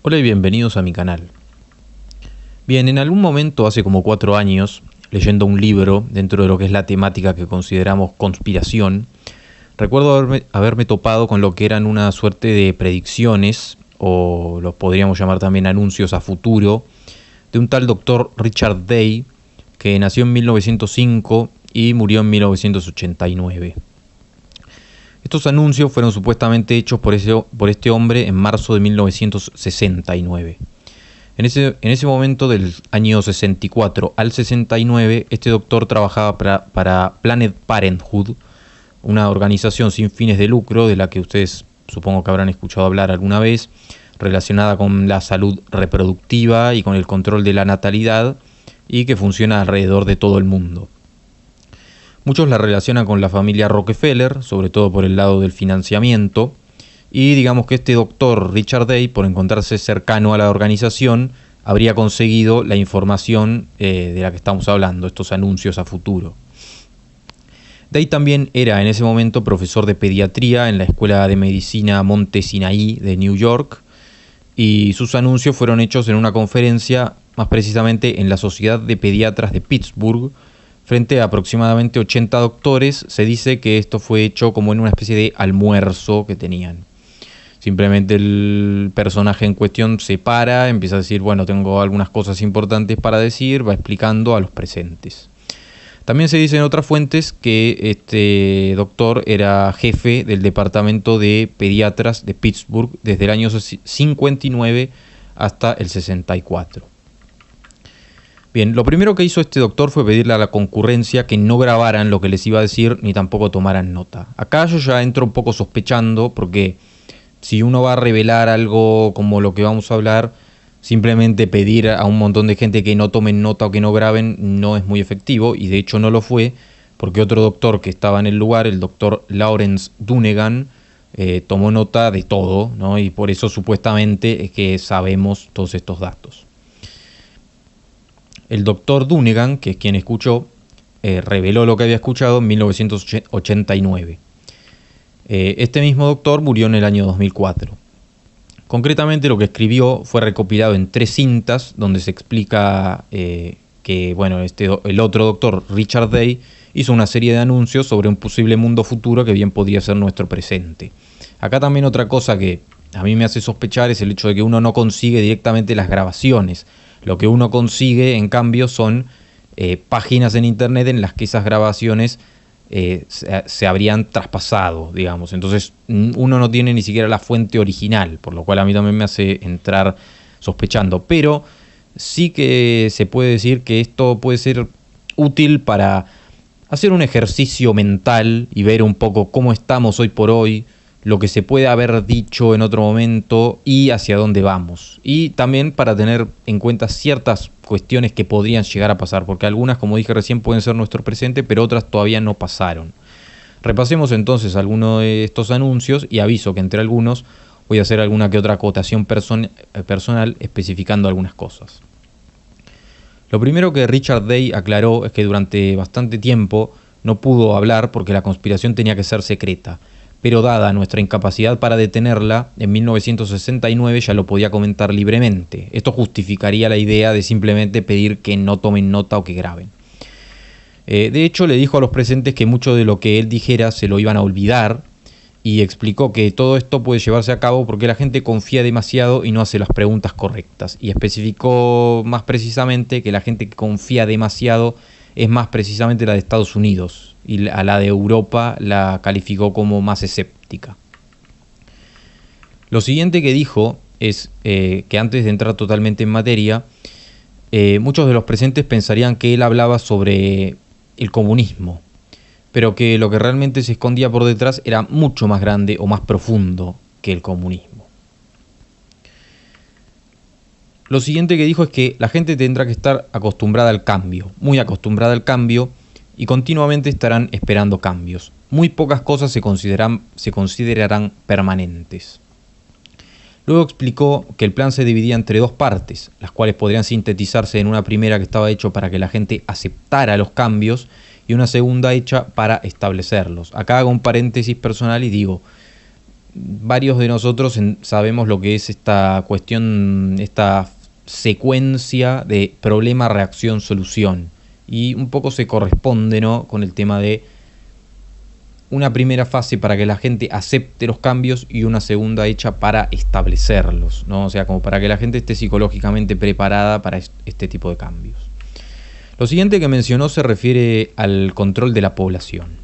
Hola y bienvenidos a mi canal. Bien, en algún momento, hace como 4 años, leyendo un libro dentro de lo que es la temática que consideramos conspiración, recuerdo haberme topado con lo que eran una suerte de predicciones, o los podríamos llamar también anuncios a futuro, de un tal doctor Richard Day, que nació en 1905 y murió en 1989. Estos anuncios fueron supuestamente hechos por este hombre en marzo de 1969. En ese momento, del año 64 al 69, este doctor trabajaba para Planned Parenthood, una organización sin fines de lucro de la que ustedes supongo que habrán escuchado hablar alguna vez, relacionada con la salud reproductiva y con el control de la natalidad, y que funciona alrededor de todo el mundo. Muchos la relacionan con la familia Rockefeller, sobre todo por el lado del financiamiento, y digamos que este doctor Richard Day, por encontrarse cercano a la organización, habría conseguido la información de la que estamos hablando, estos anuncios a futuro. Day también era en ese momento profesor de pediatría en la Escuela de Medicina Monte Sinaí de New York, y sus anuncios fueron hechos en una conferencia, más precisamente en la Sociedad de Pediatras de Pittsburgh, frente a aproximadamente 80 doctores. Se dice que esto fue hecho como en una especie de almuerzo que tenían. Simplemente el personaje en cuestión se para, empieza a decir, bueno, tengo algunas cosas importantes para decir, va explicando a los presentes. También se dice en otras fuentes que este doctor era jefe del departamento de pediatras de Pittsburgh desde el año 59 hasta el 64. Bien, lo primero que hizo este doctor fue pedirle a la concurrencia que no grabaran lo que les iba a decir ni tampoco tomaran nota. Acá yo ya entro un poco sospechando, porque si uno va a revelar algo como lo que vamos a hablar, simplemente pedir a un montón de gente que no tomen nota o que no graben no es muy efectivo, y de hecho no lo fue, porque otro doctor que estaba en el lugar, el doctor Lawrence Dunegan, tomó nota de todo, ¿no? Y por eso supuestamente es que sabemos todos estos datos. El doctor Dunegan, que es quien escuchó, reveló lo que había escuchado en 1989. Este mismo doctor murió en el año 2004. Concretamente, lo que escribió fue recopilado en 3 cintas, donde se explica que bueno, el otro doctor, Richard Day, hizo una serie de anuncios sobre un posible mundo futuro que bien podría ser nuestro presente. Acá también otra cosa que a mí me hace sospechar es el hecho de que uno no consigue directamente las grabaciones. Lo que uno consigue, en cambio, son páginas en internet en las que esas grabaciones se habrían traspasado, digamos. Entonces uno no tiene ni siquiera la fuente original, por lo cual a mí también me hace entrar sospechando. Pero sí que se puede decir que esto puede ser útil para hacer un ejercicio mental y ver un poco cómo estamos hoy por hoy, lo que se puede haber dicho en otro momento y hacia dónde vamos. Y también para tener en cuenta ciertas cuestiones que podrían llegar a pasar, porque algunas, como dije recién, pueden ser nuestro presente, pero otras todavía no pasaron. Repasemos entonces algunos de estos anuncios, y aviso que entre algunos voy a hacer alguna que otra acotación personal especificando algunas cosas. Lo primero que Richard Day aclaró es que durante bastante tiempo no pudo hablar porque la conspiración tenía que ser secreta, pero dada nuestra incapacidad para detenerla, en 1969 ya lo podía comentar libremente. Esto justificaría la idea de simplemente pedir que no tomen nota o que graben. De hecho, le dijo a los presentes que mucho de lo que él dijera se lo iban a olvidar, y explicó que todo esto puede llevarse a cabo porque la gente confía demasiado y no hace las preguntas correctas. Y especificó más precisamente que la gente que confía demasiado es más precisamente la de Estados Unidos, y a la de Europa la calificó como más escéptica. Lo siguiente que dijo es que antes de entrar totalmente en materia, muchos de los presentes pensarían que él hablaba sobre el comunismo, pero que lo que realmente se escondía por detrás era mucho más grande o más profundo que el comunismo. Lo siguiente que dijo es que la gente tendrá que estar acostumbrada al cambio, muy acostumbrada al cambio, y continuamente estarán esperando cambios. Muy pocas cosas se considerarán permanentes. Luego explicó que el plan se dividía entre 2 partes, las cuales podrían sintetizarse en una primera que estaba hecho para que la gente aceptara los cambios, y una segunda hecha para establecerlos. Acá hago un paréntesis personal y digo, varios de nosotros sabemos lo que es esta cuestión, esta secuencia de problema, reacción, solución. Y un poco se corresponde, ¿no?, con el tema de una primera fase para que la gente acepte los cambios y una segunda hecha para establecerlos, ¿no? O sea, como para que la gente esté psicológicamente preparada para este tipo de cambios. Lo siguiente que mencionó se refiere al control de la población.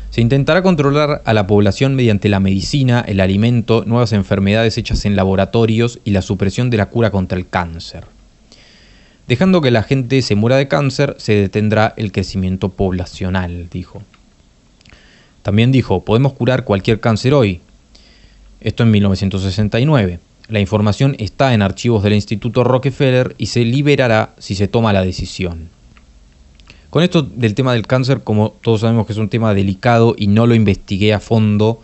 Se intentará controlar a la población mediante la medicina, el alimento, nuevas enfermedades hechas en laboratorios y la supresión de la cura contra el cáncer. Dejando que la gente se muera de cáncer, se detendrá el crecimiento poblacional, dijo. También dijo, podemos curar cualquier cáncer hoy. Esto en 1969. La información está en archivos del Instituto Rockefeller y se liberará si se toma la decisión. Con esto del tema del cáncer, como todos sabemos que es un tema delicado y no lo investigué a fondo,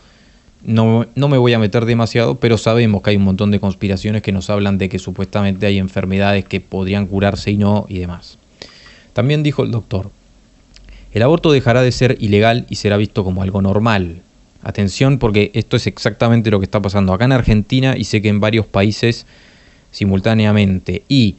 no me voy a meter demasiado, pero sabemos que hay un montón de conspiraciones que nos hablan de que supuestamente hay enfermedades que podrían curarse y no, y demás. También dijo el doctor, el aborto dejará de ser ilegal y será visto como algo normal. Atención, porque esto es exactamente lo que está pasando acá en Argentina y sé que en varios países simultáneamente. Y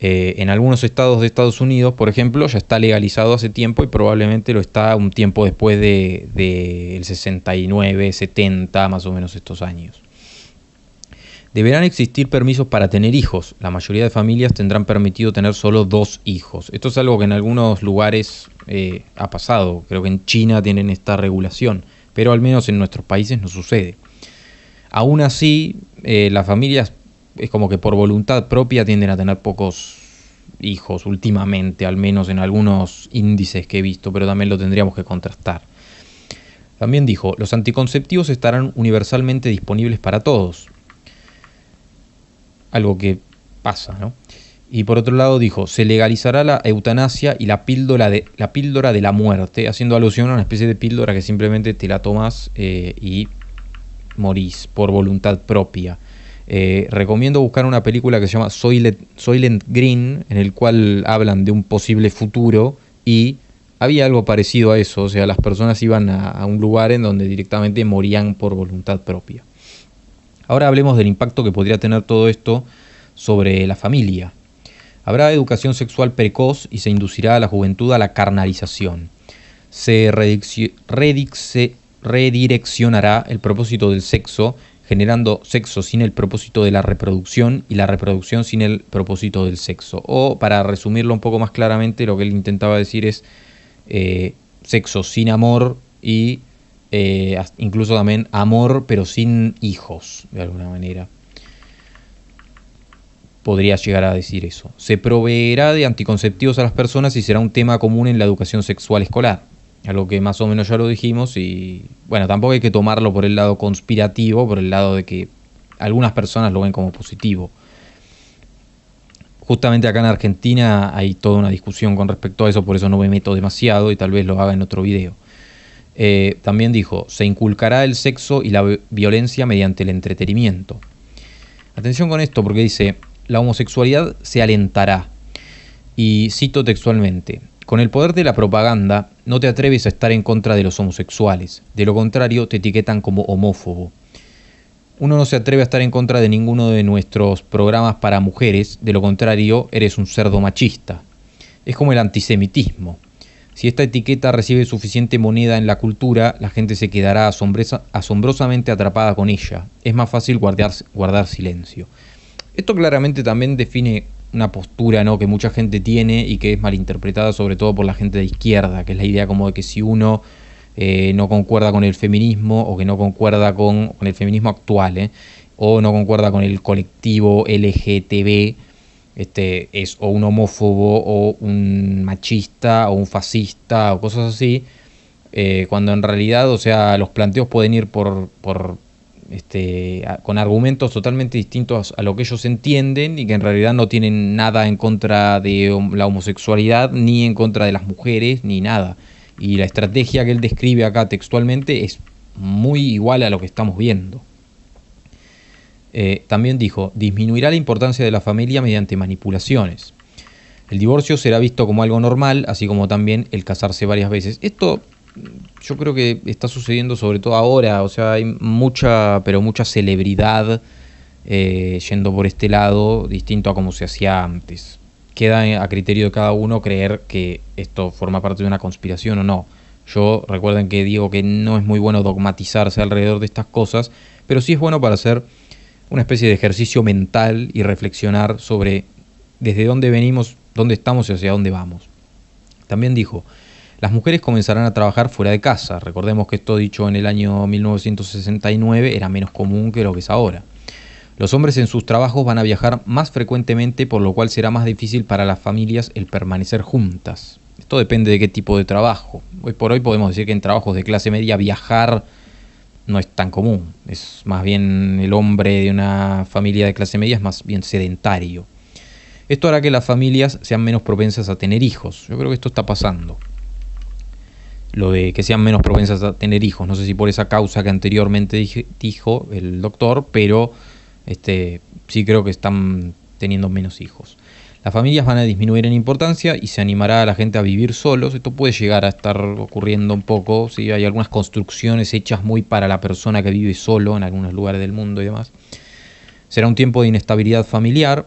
en algunos estados de Estados Unidos, por ejemplo, ya está legalizado hace tiempo y probablemente lo está un tiempo después del 69, 70, más o menos estos años. Deberán existir permisos para tener hijos. La mayoría de familias tendrán permitido tener solo 2 hijos. Esto es algo que en algunos lugares ha pasado. Creo que en China tienen esta regulación, pero al menos en nuestros países no sucede. Aún así, las familias es como que por voluntad propia tienden a tener pocos hijos últimamente, al menos en algunos índices que he visto, pero también lo tendríamos que contrastar. También dijo, los anticonceptivos estarán universalmente disponibles para todos. Algo que pasa, ¿no? Y por otro lado dijo, se legalizará la eutanasia y la píldora de la muerte, haciendo alusión a una especie de píldora que simplemente te la tomas y morís por voluntad propia. Recomiendo buscar una película que se llama Soylent Green, en el cual hablan de un posible futuro y había algo parecido a eso, o sea, las personas iban a un lugar en donde directamente morían por voluntad propia. Ahora hablemos del impacto que podría tener todo esto sobre la familia. Habrá educación sexual precoz y se inducirá a la juventud a la carnalización. Se redireccionará el propósito del sexo, generando sexo sin el propósito de la reproducción y la reproducción sin el propósito del sexo. O, para resumirlo un poco más claramente, lo que él intentaba decir es sexo sin amor y incluso también amor pero sin hijos, de alguna manera. Podría llegar a decir eso. Se proveerá de anticonceptivos a las personas y será un tema común en la educación sexual escolar. Algo que más o menos ya lo dijimos y bueno, tampoco hay que tomarlo por el lado conspirativo, por el lado de que algunas personas lo ven como positivo. Justamente acá en Argentina hay toda una discusión con respecto a eso, por eso no me meto demasiado y tal vez lo haga en otro video. También dijo, se inculcará el sexo y la violencia mediante el entretenimiento. Atención con esto porque dice, la homosexualidad se alentará. Y cito textualmente, con el poder de la propaganda no te atreves a estar en contra de los homosexuales, de lo contrario te etiquetan como homófobo. Uno no se atreve a estar en contra de ninguno de nuestros programas para mujeres, de lo contrario eres un cerdo machista. Es como el antisemitismo. Si esta etiqueta recibe suficiente moneda en la cultura, la gente se quedará asombrosamente atrapada con ella. Es más fácil guardar silencio. Esto claramente también define una postura, ¿no?, que mucha gente tiene y que es malinterpretada sobre todo por la gente de izquierda, que es la idea como de que si uno no concuerda con el feminismo o que no concuerda con el feminismo actual, o no concuerda con el colectivo LGTB, es o un homófobo o un machista o un fascista o cosas así, cuando en realidad, o sea, los planteos pueden ir con argumentos totalmente distintos a lo que ellos entienden y que en realidad no tienen nada en contra de la homosexualidad, ni en contra de las mujeres, ni nada. Y la estrategia que él describe acá textualmente es muy igual a lo que estamos viendo. También dijo, disminuirá la importancia de la familia mediante manipulaciones. El divorcio será visto como algo normal, así como también el casarse varias veces. Esto yo creo que está sucediendo sobre todo ahora, o sea, hay mucha, pero mucha celebridad yendo por este lado, distinto a como se hacía antes. Queda a criterio de cada uno creer que esto forma parte de una conspiración o no. Yo recuerden que digo que no es muy bueno dogmatizarse alrededor de estas cosas, pero sí es bueno para hacer una especie de ejercicio mental y reflexionar sobre desde dónde venimos, dónde estamos y hacia dónde vamos. También dijo, las mujeres comenzarán a trabajar fuera de casa. Recordemos que esto dicho en el año 1969 era menos común que lo que es ahora. Los hombres en sus trabajos van a viajar más frecuentemente, por lo cual será más difícil para las familias el permanecer juntas. Esto depende de qué tipo de trabajo. Hoy por hoy podemos decir que en trabajos de clase media viajar no es tan común. Es más bien el hombre de una familia de clase media es más bien sedentario. Esto hará que las familias sean menos propensas a tener hijos. Yo creo que esto está pasando. Lo de que sean menos propensas a tener hijos. No sé si por esa causa que anteriormente dijo el doctor, pero sí creo que están teniendo menos hijos. Las familias van a disminuir en importancia y se animará a la gente a vivir solos. Esto puede llegar a estar ocurriendo un poco. ¿Sí? Hay algunas construcciones hechas muy para la persona que vive solo en algunos lugares del mundo y demás. Será un tiempo de inestabilidad familiar.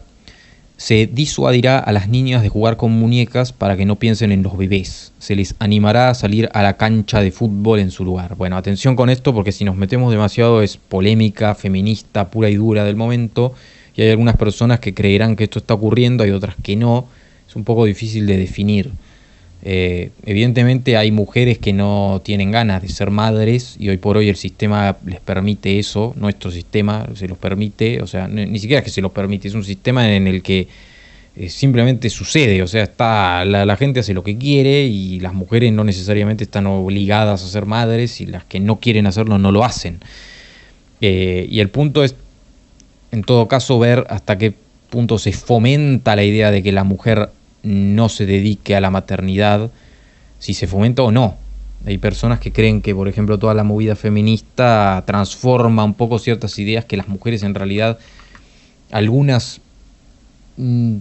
Se disuadirá a las niñas de jugar con muñecas para que no piensen en los bebés. Se les animará a salir a la cancha de fútbol en su lugar. Bueno, atención con esto porque si nos metemos demasiado es polémica, feminista, pura y dura del momento. Y hay algunas personas que creerán que esto está ocurriendo, hay otras que no. Es un poco difícil de definir. Evidentemente hay mujeres que no tienen ganas de ser madres y hoy por hoy el sistema les permite eso, nuestro sistema se los permite, o sea, ni siquiera es que se los permite, es un sistema en el que simplemente sucede, o sea, la gente hace lo que quiere y las mujeres no necesariamente están obligadas a ser madres y las que no quieren hacerlo no lo hacen. Y el punto es, en todo caso, ver hasta qué punto se fomenta la idea de que la mujer no se dedique a la maternidad, si se fomenta o no. Hay personas que creen que, por ejemplo, toda la movida feminista transforma un poco ciertas ideas que las mujeres en realidad, algunas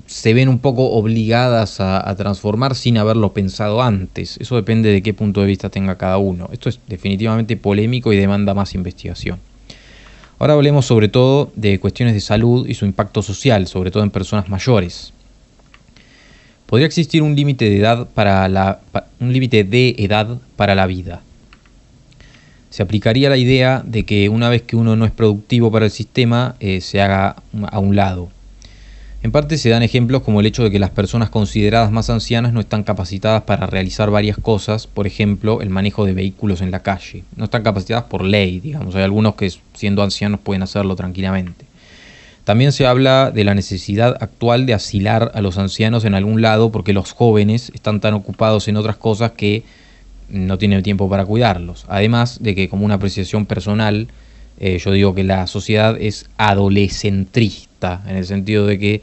se ven un poco obligadas a transformar sin haberlo pensado antes. Eso depende de qué punto de vista tenga cada uno. Esto es definitivamente polémico y demanda más investigación. Ahora hablemos sobre todo de cuestiones de salud y su impacto social, sobre todo en personas mayores. Podría existir un límite de edad para la vida. Se aplicaría la idea de que una vez que uno no es productivo para el sistema, se haga a un lado. En parte se dan ejemplos como el hecho de que las personas consideradas más ancianas no están capacitadas para realizar varias cosas, por ejemplo, el manejo de vehículos en la calle. No están capacitadas por ley, digamos. Hay algunos que siendo ancianos pueden hacerlo tranquilamente. También se habla de la necesidad actual de asilar a los ancianos en algún lado porque los jóvenes están tan ocupados en otras cosas que no tienen tiempo para cuidarlos. Además de que, como una apreciación personal, yo digo que la sociedad es adolescentrista, en el sentido de que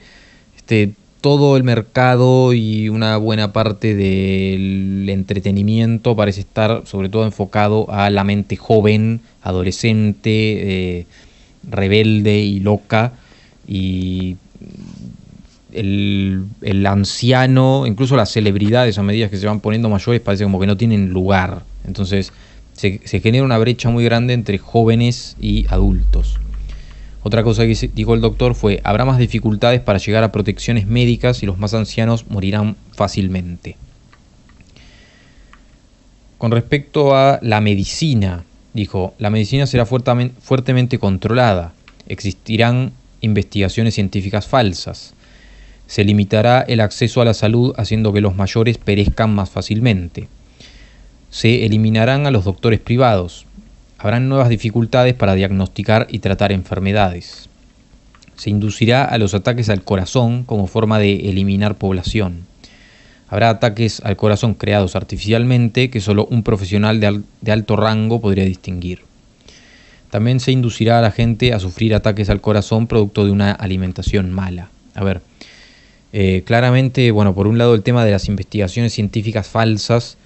todo el mercado y una buena parte del entretenimiento parece estar sobre todo enfocado a la mente joven, adolescente, rebelde y loca, y el anciano, incluso las celebridades a medida que se van poniendo mayores parece como que no tienen lugar. Entonces se genera una brecha muy grande entre jóvenes y adultos. Otra cosa que dijo el doctor fue: habrá más dificultades para llegar a protecciones médicas y los más ancianos morirán fácilmente. Con respecto a la medicina, dijo, la medicina será fuertemente controlada. Existirán investigaciones científicas falsas. Se limitará el acceso a la salud haciendo que los mayores perezcan más fácilmente. Se eliminarán a los doctores privados. Habrán nuevas dificultades para diagnosticar y tratar enfermedades. Se inducirá a los ataques al corazón como forma de eliminar población. Habrá ataques al corazón creados artificialmente que solo un profesional de alto rango podría distinguir. También se inducirá a la gente a sufrir ataques al corazón producto de una alimentación mala. A ver, claramente, bueno, por un lado el tema de las investigaciones científicas falsas,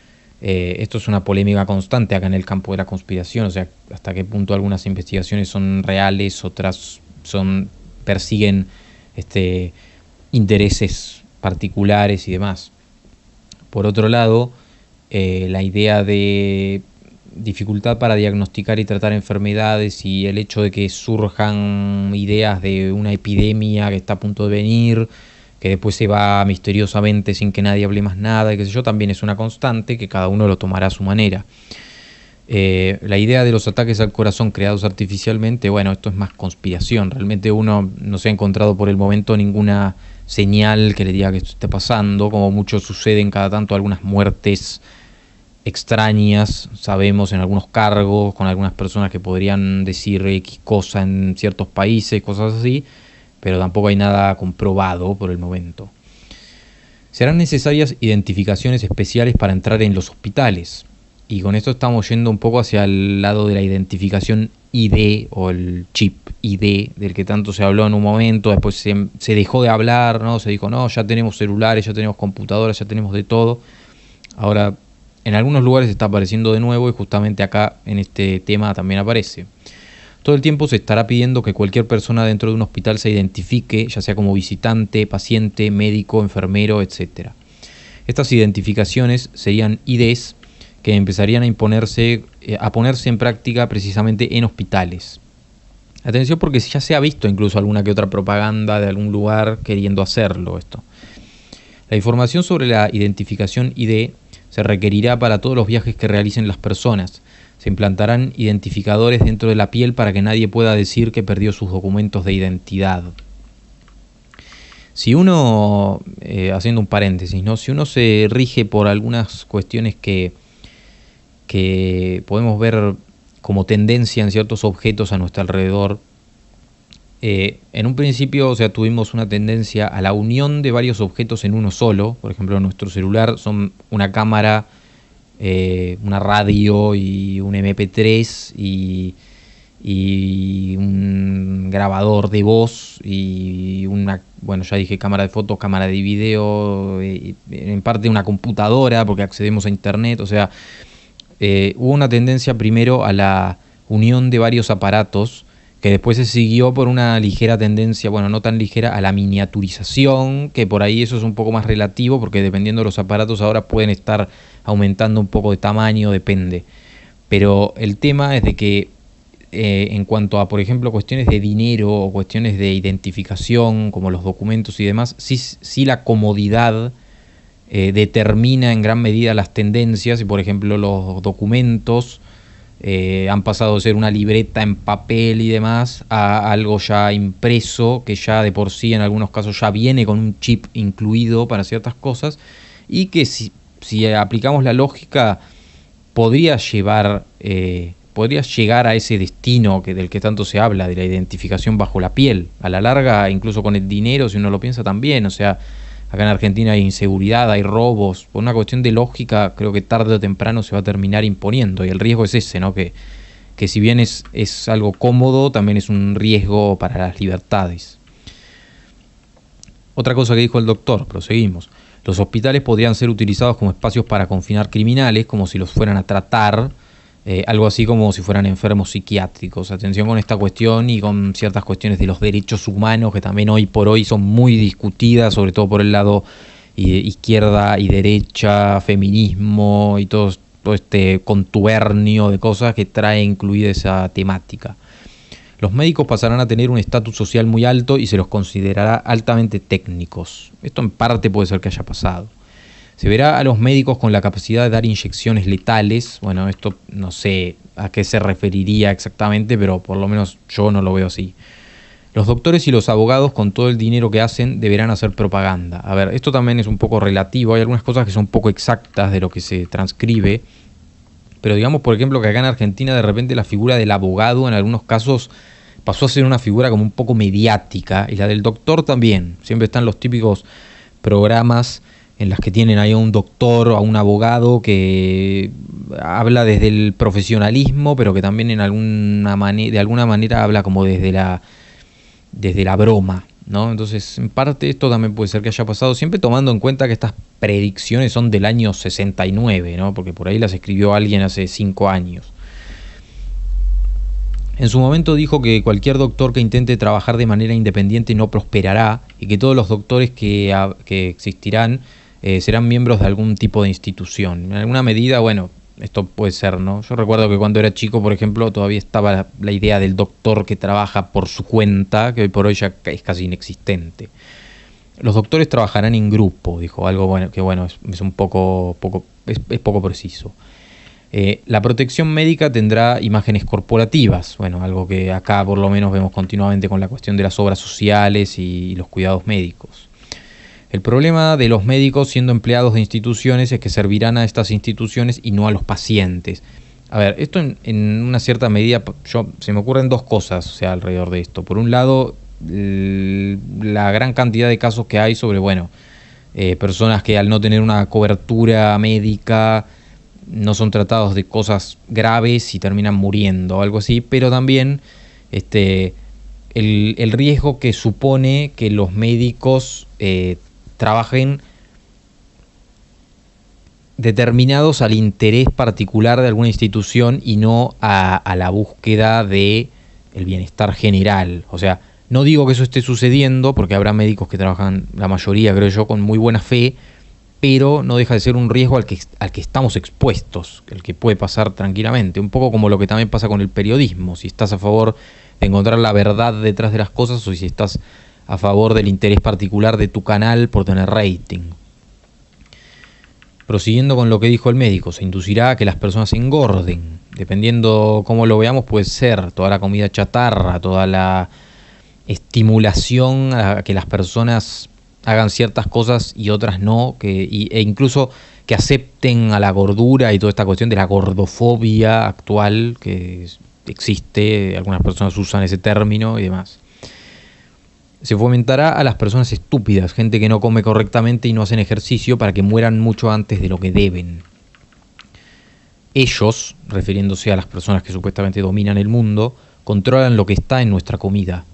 esto es una polémica constante acá en el campo de la conspiración, o sea, hasta qué punto algunas investigaciones son reales, otras persiguen intereses particulares y demás. Por otro lado, la idea de dificultad para diagnosticar y tratar enfermedades y el hecho de que surjan ideas de una epidemia que está a punto de venir, que después se va misteriosamente sin que nadie hable más nada, y qué sé yo, también es una constante que cada uno lo tomará a su manera. La idea de los ataques al corazón creados artificialmente, bueno, esto es más conspiración. Realmente uno no se ha encontrado por el momento ninguna señal que le diga que esto esté pasando. Como mucho suceden cada tanto algunas muertes extrañas, sabemos, en algunos cargos, con algunas personas que podrían decir X cosa en ciertos países, cosas así, pero tampoco hay nada comprobado por el momento. Serán necesarias identificaciones especiales para entrar en los hospitales. Y con esto estamos yendo un poco hacia el lado de la identificación ID o el chip ID del que tanto se habló en un momento, después se dejó de hablar, ¿no? Se dijo, no, ya tenemos celulares, ya tenemos computadoras, ya tenemos de todo. Ahora, en algunos lugares está apareciendo de nuevo y justamente acá en este tema también aparece. Todo el tiempo se estará pidiendo que cualquier persona dentro de un hospital se identifique, ya sea como visitante, paciente, médico, enfermero, etc. Estas identificaciones serían IDs que empezarían a ponerse en práctica precisamente en hospitales. Atención, porque ya se ha visto incluso alguna que otra propaganda de algún lugar queriendo hacerlo esto. La información sobre la identificación ID se requerirá para todos los viajes que realicen las personas. Se implantarán identificadores dentro de la piel para que nadie pueda decir que perdió sus documentos de identidad. Si uno, haciendo un paréntesis, ¿no? Si uno se rige por algunas cuestiones que podemos ver como tendencia en ciertos objetos a nuestro alrededor, en un principio, o sea, tuvimos una tendencia a la unión de varios objetos en uno solo. Por ejemplo, nuestro celular son una cámara, una radio y un MP3 y un grabador de voz y una, bueno, ya dije, cámara de fotos, cámara de video, en parte una computadora porque accedemos a internet. O sea, hubo una tendencia primero a la unión de varios aparatos, que después se siguió por una ligera tendencia, bueno, no tan ligera, a la miniaturización, que por ahí eso es un poco más relativo, porque dependiendo de los aparatos ahora pueden estar aumentando un poco de tamaño, depende. Pero el tema es de que en cuanto a, por ejemplo, cuestiones de dinero o cuestiones de identificación, como los documentos y demás, sí la comodidad determina en gran medida las tendencias. Y por ejemplo los documentos han pasado de ser una libreta en papel y demás a algo ya impreso, que ya de por sí en algunos casos ya viene con un chip incluido para ciertas cosas, y que si aplicamos la lógica podría llegar a ese destino del que tanto se habla, de la identificación bajo la piel. A la larga, incluso con el dinero, si uno lo piensa también, o sea, acá en Argentina hay inseguridad, hay robos. Por una cuestión de lógica, creo que tarde o temprano se va a terminar imponiendo. Y el riesgo es ese, ¿no? Que si bien es algo cómodo, también es un riesgo para las libertades. Otra cosa que dijo el doctor, proseguimos. Los hospitales podrían ser utilizados como espacios para confinar criminales, como si los fueran a tratar, algo así como si fueran enfermos psiquiátricos. Atención con esta cuestión y con ciertas cuestiones de los derechos humanos que también hoy por hoy son muy discutidas, sobre todo por el lado izquierda y derecha, feminismo y todo este contubernio de cosas que trae incluida esa temática. Los médicos pasarán a tener un estatus social muy alto y se los considerará altamente técnicos. Esto en parte puede ser que haya pasado. Se verá a los médicos con la capacidad de dar inyecciones letales. Bueno, esto no sé a qué se referiría exactamente, pero por lo menos yo no lo veo así. Los doctores y los abogados, con todo el dinero que hacen, deberán hacer propaganda. A ver, esto también es un poco relativo. Hay algunas cosas que son poco exactas de lo que se transcribe. Pero digamos, por ejemplo, que acá en Argentina de repente la figura del abogado en algunos casos pasó a ser una figura como un poco mediática. Y la del doctor también. Siempre están los típicos programas en las que tienen ahí a un doctor o a un abogado que habla desde el profesionalismo, pero que también de alguna manera habla como desde la broma, ¿no? Entonces, en parte esto también puede ser que haya pasado, siempre tomando en cuenta que estas predicciones son del año 69, ¿no? Porque por ahí las escribió alguien hace 5 años. En su momento dijo que cualquier doctor que intente trabajar de manera independiente no prosperará y que todos los doctores que existirán serán miembros de algún tipo de institución. En alguna medida, bueno, esto puede ser, ¿no? Yo recuerdo que cuando era chico, por ejemplo, todavía estaba la idea del doctor que trabaja por su cuenta, que hoy por hoy ya es casi inexistente. Los doctores trabajarán en grupo, dijo, algo bueno, que bueno, es un poco preciso. La protección médica tendrá imágenes corporativas, bueno, algo que acá por lo menos vemos continuamente con la cuestión de las obras sociales y los cuidados médicos. El problema de los médicos siendo empleados de instituciones es que servirán a estas instituciones y no a los pacientes. A ver, esto en una cierta medida, se me ocurren dos cosas, o sea, alrededor de esto. Por un lado, la gran cantidad de casos que hay sobre, bueno, personas que al no tener una cobertura médica no son tratados de cosas graves y terminan muriendo o algo así, pero también el riesgo que supone que los médicos trabajen determinados al interés particular de alguna institución y no a la búsqueda de el bienestar general. O sea, no digo que eso esté sucediendo, porque habrá médicos que trabajan, la mayoría creo yo, con muy buena fe, pero no deja de ser un riesgo al que estamos expuestos, el que puede pasar tranquilamente. Un poco como lo que también pasa con el periodismo, si estás a favor de encontrar la verdad detrás de las cosas o si estás a favor del interés particular de tu canal por tener rating. Prosiguiendo con lo que dijo el médico, se inducirá a que las personas engorden. Dependiendo cómo lo veamos, puede ser toda la comida chatarra, toda la estimulación a que las personas hagan ciertas cosas y otras no, e incluso que acepten a la gordura y toda esta cuestión de la gordofobia actual que existe, algunas personas usan ese término y demás. Se fomentará a las personas estúpidas, gente que no come correctamente y no hacen ejercicio para que mueran mucho antes de lo que deben. Ellos, refiriéndose a las personas que supuestamente dominan el mundo, controlan lo que está en nuestra comida.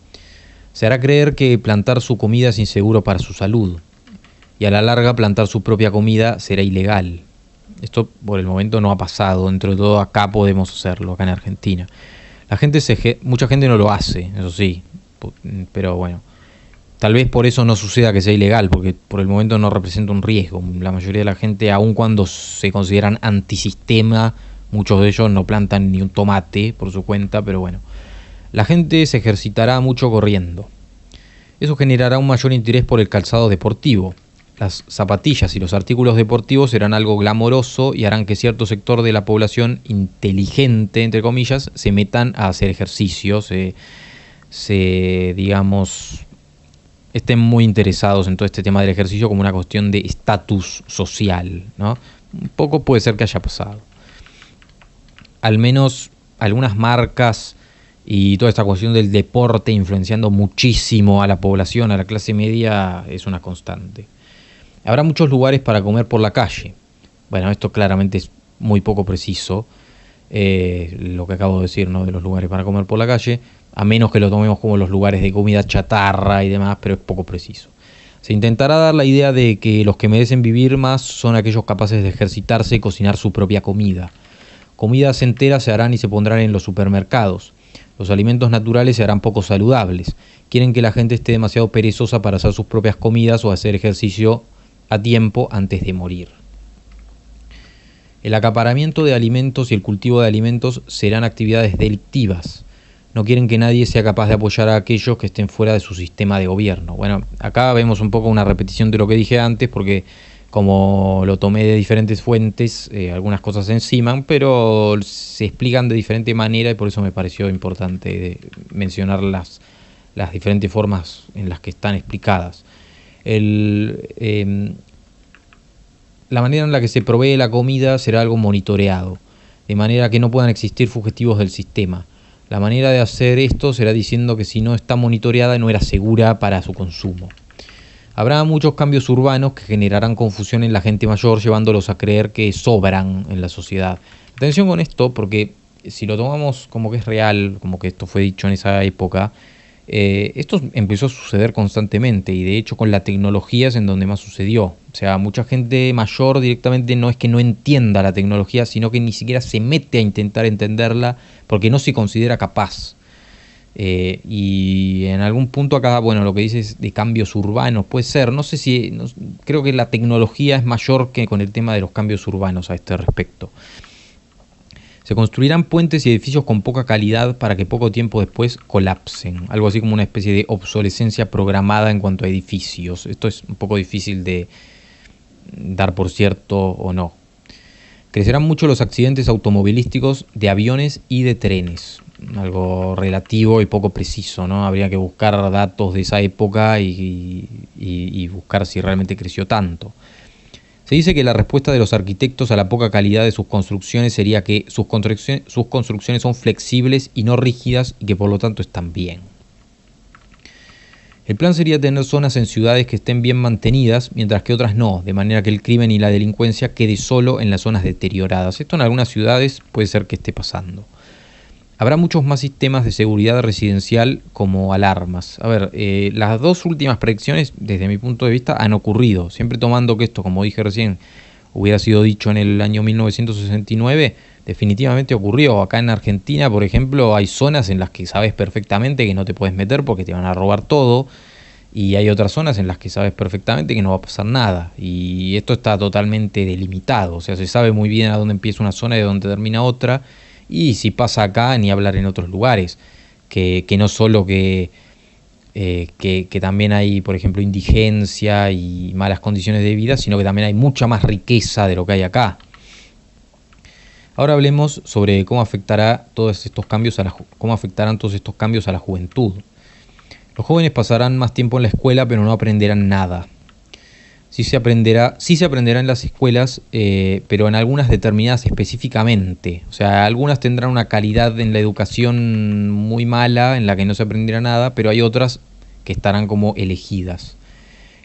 Se hará creer que plantar su comida es inseguro para su salud, y a la larga plantar su propia comida será ilegal. Esto por el momento no ha pasado, dentro de todo acá podemos hacerlo, acá en Argentina. Mucha gente no lo hace, eso sí, pero bueno, tal vez por eso no suceda que sea ilegal, porque por el momento no representa un riesgo. La mayoría de la gente, aun cuando se consideran antisistema, muchos de ellos no plantan ni un tomate por su cuenta, pero bueno. La gente se ejercitará mucho corriendo. Eso generará un mayor interés por el calzado deportivo. Las zapatillas y los artículos deportivos serán algo glamoroso y harán que cierto sector de la población inteligente, entre comillas, se metan a hacer ejercicio, digamos, estén muy interesados en todo este tema del ejercicio como una cuestión de estatus social, ¿no? Un poco puede ser que haya pasado. Al menos algunas marcas y toda esta cuestión del deporte influenciando muchísimo a la población, a la clase media, es una constante. Habrá muchos lugares para comer por la calle. Bueno, esto claramente es muy poco preciso, lo que acabo de decir, ¿no? De los lugares para comer por la calle, a menos que lo tomemos como los lugares de comida chatarra y demás, pero es poco preciso. Se intentará dar la idea de que los que merecen vivir más son aquellos capaces de ejercitarse y cocinar su propia comida. Comidas enteras se harán y se pondrán en los supermercados. Los alimentos naturales se harán poco saludables. Quieren que la gente esté demasiado perezosa para hacer sus propias comidas o hacer ejercicio a tiempo antes de morir. El acaparamiento de alimentos y el cultivo de alimentos serán actividades delictivas. No quieren que nadie sea capaz de apoyar a aquellos que estén fuera de su sistema de gobierno. Bueno, acá vemos un poco una repetición de lo que dije antes, porque como lo tomé de diferentes fuentes, algunas cosas se enciman, pero se explican de diferente manera y por eso me pareció importante mencionar las diferentes formas en las que están explicadas. La manera en la que se provee la comida será algo monitoreado, de manera que no puedan existir fugitivos del sistema. La manera de hacer esto será diciendo que si no está monitoreada no era segura para su consumo. Habrá muchos cambios urbanos que generarán confusión en la gente mayor, llevándolos a creer que sobran en la sociedad. Atención con esto, porque si lo tomamos como que es real, como que esto fue dicho en esa época, esto empezó a suceder constantemente y de hecho con la tecnología es en donde más sucedió. O sea, mucha gente mayor directamente no es que no entienda la tecnología, sino que ni siquiera se mete a intentar entenderla porque no se considera capaz. Y en algún punto acá, bueno, lo que dices de cambios urbanos puede ser, no sé si, creo que la tecnología es mayor que con el tema de los cambios urbanos a este respecto. Se construirán puentes y edificios con poca calidad para que poco tiempo después colapsen. Algo así como una especie de obsolescencia programada en cuanto a edificios. Esto es un poco difícil de dar por cierto o no. Crecerán mucho los accidentes automovilísticos de aviones y de trenes. Algo relativo y poco preciso, ¿no? Habría que buscar datos de esa época y buscar si realmente creció tanto. Se dice que la respuesta de los arquitectos a la poca calidad de sus construcciones sería que sus construcciones son flexibles y no rígidas y que por lo tanto están bien. El plan sería tener zonas en ciudades que estén bien mantenidas, mientras que otras no, de manera que el crimen y la delincuencia quede solo en las zonas deterioradas. Esto en algunas ciudades puede ser que esté pasando. Habrá muchos más sistemas de seguridad residencial como alarmas. A ver, las dos últimas predicciones, desde mi punto de vista, han ocurrido. Siempre tomando que esto, como dije recién, hubiera sido dicho en el año 1969, definitivamente ocurrió. Acá en Argentina, por ejemplo, hay zonas en las que sabes perfectamente que no te puedes meter porque te van a robar todo. Y hay otras zonas en las que sabes perfectamente que no va a pasar nada. Y esto está totalmente delimitado. O sea, se sabe muy bien a dónde empieza una zona y a dónde termina otra. Y si pasa acá, ni hablar en otros lugares, que no solo que también hay, por ejemplo, indigencia y malas condiciones de vida, sino que también hay mucha más riqueza de lo que hay acá. Ahora hablemos sobre cómo afectarán todos estos cambios a la juventud. Los jóvenes pasarán más tiempo en la escuela, pero no aprenderán nada. Sí se aprenderá en las escuelas, pero en algunas determinadas específicamente. O sea, algunas tendrán una calidad en la educación muy mala, en la que no se aprenderá nada, pero hay otras que estarán como elegidas.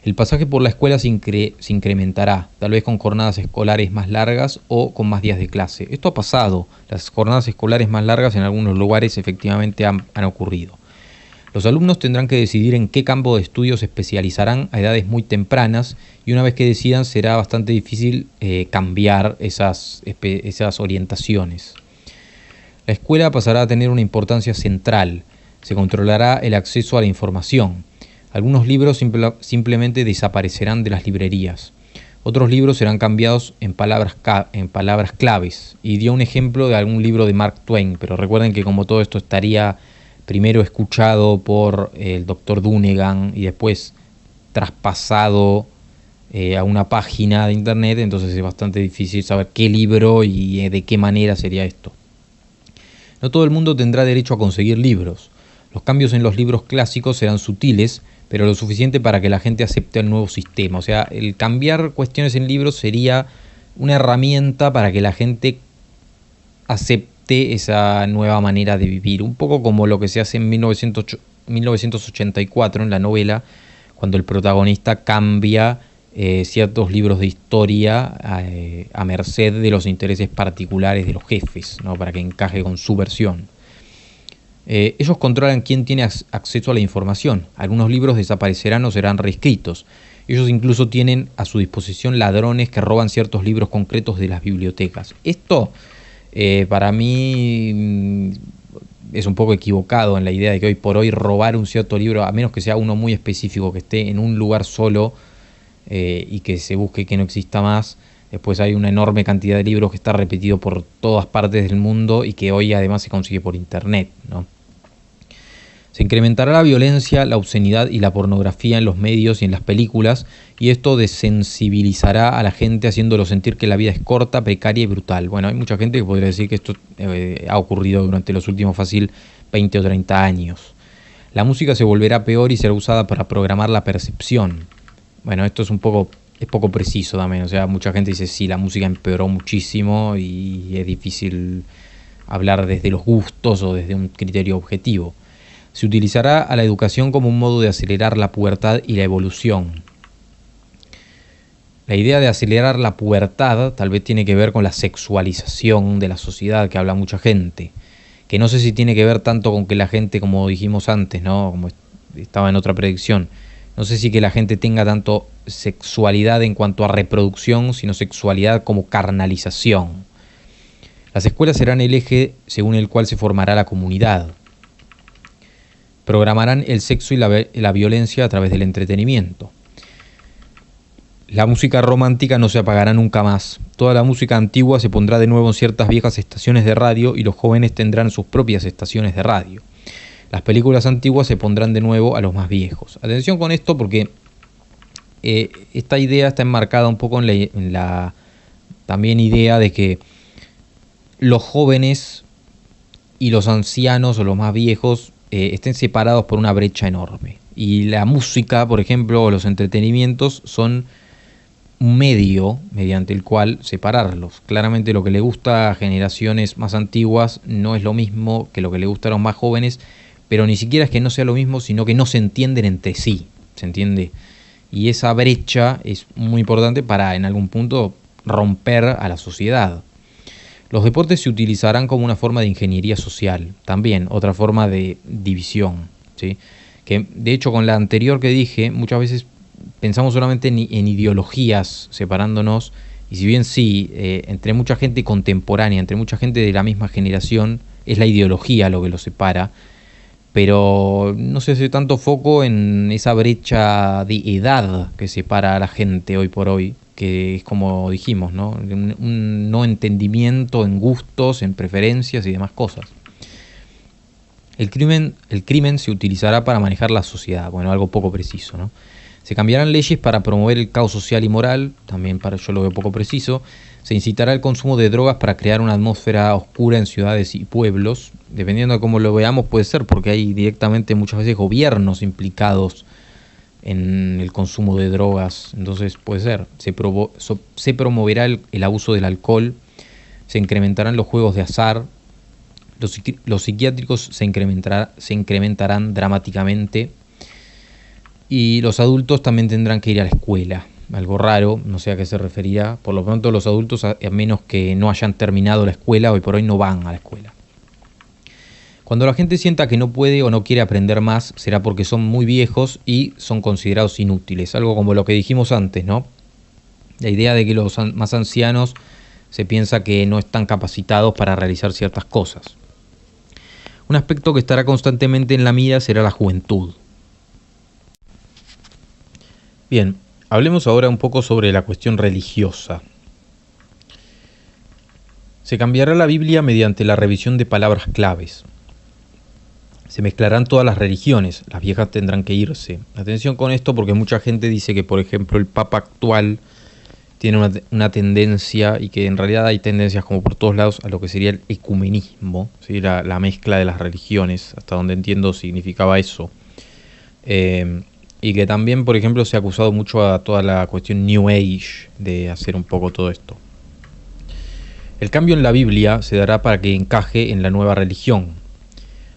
El pasaje por la escuela se incrementará, tal vez con jornadas escolares más largas o con más días de clase. Esto ha pasado. Las jornadas escolares más largas en algunos lugares efectivamente han ocurrido. Los alumnos tendrán que decidir en qué campo de estudio se especializarán a edades muy tempranas y una vez que decidan será bastante difícil cambiar esas orientaciones. La escuela pasará a tener una importancia central. Se controlará el acceso a la información. Algunos libros simplemente desaparecerán de las librerías. Otros libros serán cambiados en palabras claves. Y dio un ejemplo de algún libro de Mark Twain, pero recuerden que como todo esto estaría primero escuchado por el doctor Dunegan y después traspasado a una página de internet, entonces es bastante difícil saber qué libro y de qué manera sería esto. No todo el mundo tendrá derecho a conseguir libros. Los cambios en los libros clásicos serán sutiles, pero lo suficiente para que la gente acepte el nuevo sistema. O sea, el cambiar cuestiones en libros sería una herramienta para que la gente acepte esa nueva manera de vivir, un poco como lo que se hace en 1984 en la novela, cuando el protagonista cambia ciertos libros de historia a merced de los intereses particulares de los jefes, ¿no? Para que encaje con su versión. Ellos controlan quién tiene acceso a la información. Algunos libros desaparecerán o serán reescritos. Ellos incluso tienen a su disposición ladrones que roban ciertos libros concretos de las bibliotecas. Esto para mí es un poco equivocado en la idea de que hoy por hoy robar un cierto libro, a menos que sea uno muy específico, que esté en un lugar solo y que se busque que no exista más. Después hay una enorme cantidad de libros que está repetido por todas partes del mundo y que hoy además se consigue por internet, ¿no? Se incrementará la violencia, la obscenidad y la pornografía en los medios y en las películas, y esto desensibilizará a la gente haciéndolo sentir que la vida es corta, precaria y brutal. Bueno, hay mucha gente que podría decir que esto ha ocurrido durante los últimos fácil 20 o 30 años. La música se volverá peor y será usada para programar la percepción. Bueno, esto es poco preciso también. O sea, mucha gente dice sí, la música empeoró muchísimo y es difícil hablar desde los gustos o desde un criterio objetivo. Se utilizará a la educación como un modo de acelerar la pubertad y la evolución. La idea de acelerar la pubertad tal vez tiene que ver con la sexualización de la sociedad que habla mucha gente. Que no sé si tiene que ver tanto con que la gente, como dijimos antes, ¿no? Como estaba en otra predicción, no sé si que la gente tenga tanto sexualidad en cuanto a reproducción, sino sexualidad como carnalización. Las escuelas serán el eje según el cual se formará la comunidad. Programarán el sexo y la violencia a través del entretenimiento. La música romántica no se apagará nunca más. Toda la música antigua se pondrá de nuevo en ciertas viejas estaciones de radio y los jóvenes tendrán sus propias estaciones de radio. Las películas antiguas se pondrán de nuevo a los más viejos. Atención con esto porque esta idea está enmarcada un poco en la también idea de que los jóvenes y los ancianos o los más viejos estén separados por una brecha enorme. Y la música, por ejemplo, o los entretenimientos son un medio mediante el cual separarlos. Claramente lo que le gusta a generaciones más antiguas no es lo mismo que lo que le gusta a los más jóvenes, pero ni siquiera es que no sea lo mismo, sino que no se entienden entre sí, ¿se entiende? Y esa brecha es muy importante para en algún punto romper a la sociedad. Los deportes se utilizarán como una forma de ingeniería social, también otra forma de división, ¿sí? Que de hecho con la anterior que dije, muchas veces pensamos solamente en ideologías separándonos, y si bien sí, entre mucha gente contemporánea, entre mucha gente de la misma generación, es la ideología lo que los separa, pero no se hace tanto foco en esa brecha de edad que separa a la gente hoy por hoy, que es como dijimos, ¿no? Un no entendimiento en gustos, en preferencias y demás cosas. El crimen se utilizará para manejar la sociedad, bueno, algo poco preciso, ¿no? Se cambiarán leyes para promover el caos social y moral, también para yo lo veo poco preciso. Se incitará el consumo de drogas para crear una atmósfera oscura en ciudades y pueblos. Dependiendo de cómo lo veamos puede ser, porque hay directamente muchas veces gobiernos implicados en el consumo de drogas. Entonces puede ser. Se promoverá el abuso del alcohol. Se incrementarán los juegos de azar. Los psiquiátricos se incrementarán dramáticamente. Y los adultos también tendrán que ir a la escuela. Algo raro, no sé a qué se referirá. Por lo pronto los adultos, a menos que no hayan terminado la escuela, hoy por hoy no van a la escuela. Cuando la gente sienta que no puede o no quiere aprender más, será porque son muy viejos y son considerados inútiles. Algo como lo que dijimos antes, ¿no? La idea de que los más ancianos se piensa que no están capacitados para realizar ciertas cosas. Un aspecto que estará constantemente en la mira será la juventud. Bien, hablemos ahora un poco sobre la cuestión religiosa. Se cambiará la Biblia mediante la revisión de palabras claves. Se mezclarán todas las religiones, las viejas tendrán que irse. Atención con esto porque mucha gente dice que, por ejemplo, el Papa actual tiene una tendencia, y que en realidad hay tendencias como por todos lados, a lo que sería el ecumenismo, ¿sí? La mezcla de las religiones, hasta donde entiendo significaba eso. Y que también, por ejemplo, se ha acusado mucho a toda la cuestión New Age de hacer un poco todo esto. El cambio en la Biblia se dará para que encaje en la nueva religión.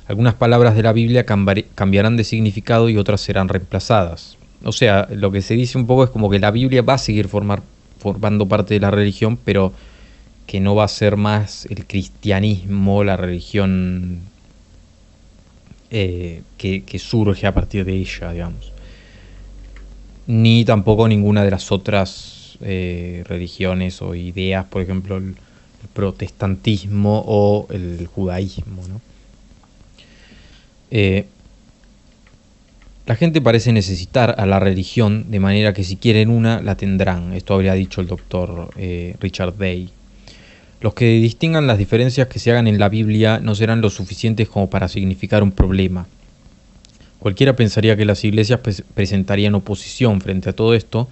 Algunas palabras de la Biblia cambiarán de significado y otras serán reemplazadas. O sea, lo que se dice un poco es como que la Biblia va a seguir formando parte de la religión, pero que no va a ser más el cristianismo, la religión que surge a partir de ella, digamos. Ni tampoco ninguna de las otras religiones o ideas, por ejemplo el protestantismo o el judaísmo, ¿no? La gente parece necesitar a la religión, de manera que si quieren una, la tendrán. Esto habría dicho el doctor Richard Day. Los que distingan las diferencias que se hagan en la Biblia no serán lo suficientes como para significar un problema. Cualquiera pensaría que las iglesias presentarían oposición frente a todo esto,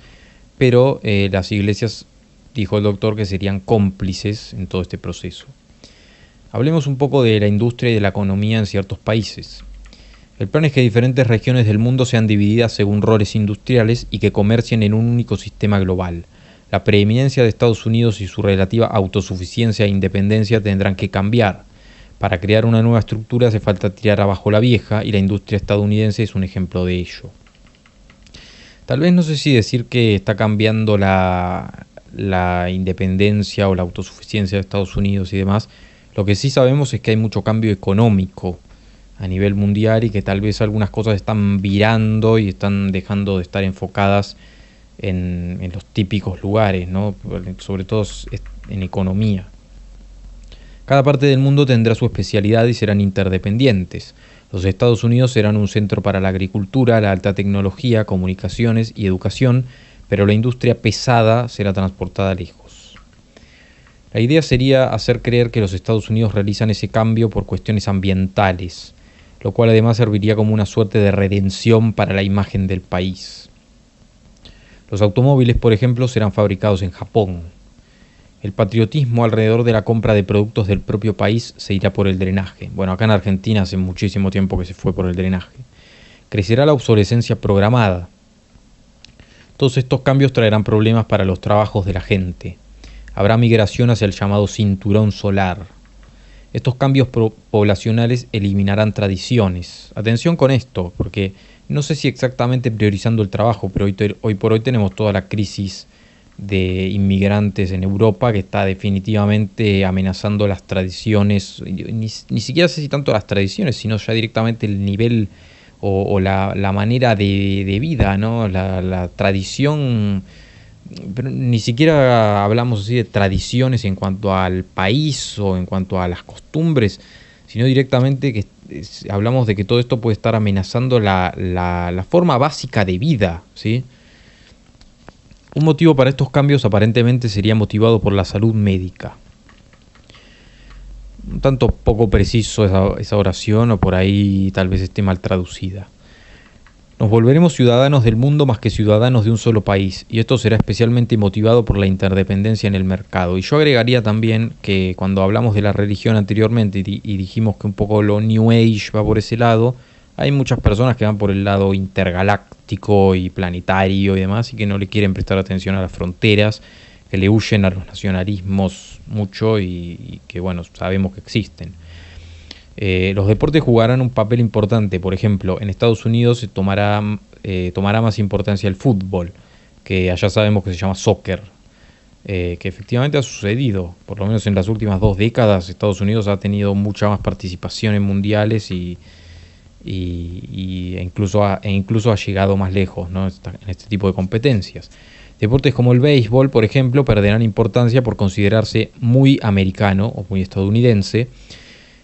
pero las iglesias, dijo el doctor, que serían cómplices en todo este proceso. Hablemos un poco de la industria y de la economía en ciertos países. El plan es que diferentes regiones del mundo sean divididas según roles industriales y que comercien en un único sistema global. La preeminencia de Estados Unidos y su relativa autosuficiencia e independencia tendrán que cambiar. Para crear una nueva estructura hace falta tirar abajo la vieja, y la industria estadounidense es un ejemplo de ello. Tal vez no sé si decir que está cambiando la independencia o la autosuficiencia de Estados Unidos y demás. Lo que sí sabemos es que hay mucho cambio económico a nivel mundial y que tal vez algunas cosas están virando y están dejando de estar enfocadas en los típicos lugares, ¿no? Sobre todo en economía. Cada parte del mundo tendrá su especialidad y serán interdependientes. Los Estados Unidos serán un centro para la agricultura, la alta tecnología, comunicaciones y educación, pero la industria pesada será transportada lejos. La idea sería hacer creer que los Estados Unidos realizan ese cambio por cuestiones ambientales, lo cual además serviría como una suerte de redención para la imagen del país. Los automóviles, por ejemplo, serán fabricados en Japón. El patriotismo alrededor de la compra de productos del propio país se irá por el drenaje. Bueno, acá en Argentina hace muchísimo tiempo que se fue por el drenaje. Crecerá la obsolescencia programada. Todos estos cambios traerán problemas para los trabajos de la gente. Habrá migración hacia el llamado cinturón solar. Estos cambios poblacionales eliminarán tradiciones. Atención con esto, porque no sé si exactamente priorizando el trabajo, pero hoy por hoy tenemos toda la crisis de inmigrantes en Europa que está definitivamente amenazando las tradiciones, ni siquiera sé si tanto las tradiciones, sino ya directamente el nivel o la manera de vida, ¿no? La tradición, pero ni siquiera hablamos así de tradiciones en cuanto al país o en cuanto a las costumbres, sino directamente que hablamos de que todo esto puede estar amenazando la forma básica de vida, ¿sí? Un motivo para estos cambios aparentemente sería motivado por la salud médica. Un tanto poco preciso esa oración, o por ahí tal vez esté mal traducida. Nos volveremos ciudadanos del mundo más que ciudadanos de un solo país, y esto será especialmente motivado por la interdependencia en el mercado. Y yo agregaría también que cuando hablamos de la religión anteriormente y dijimos que un poco lo New Age va por ese lado, hay muchas personas que van por el lado intergaláctico y planetario y demás, y que no le quieren prestar atención a las fronteras, que le huyen a los nacionalismos mucho y que, bueno, sabemos que existen. Los deportes jugarán un papel importante. Por ejemplo, en Estados Unidos se tomará más importancia el fútbol, que allá sabemos que se llama soccer, que efectivamente ha sucedido. Por lo menos en las últimas 2 décadas Estados Unidos ha tenido mucha más participación en mundiales e incluso ha llegado más lejos, ¿no? En este tipo de competencias. Deportes como el béisbol, por ejemplo, perderán importancia por considerarse muy americano o muy estadounidense,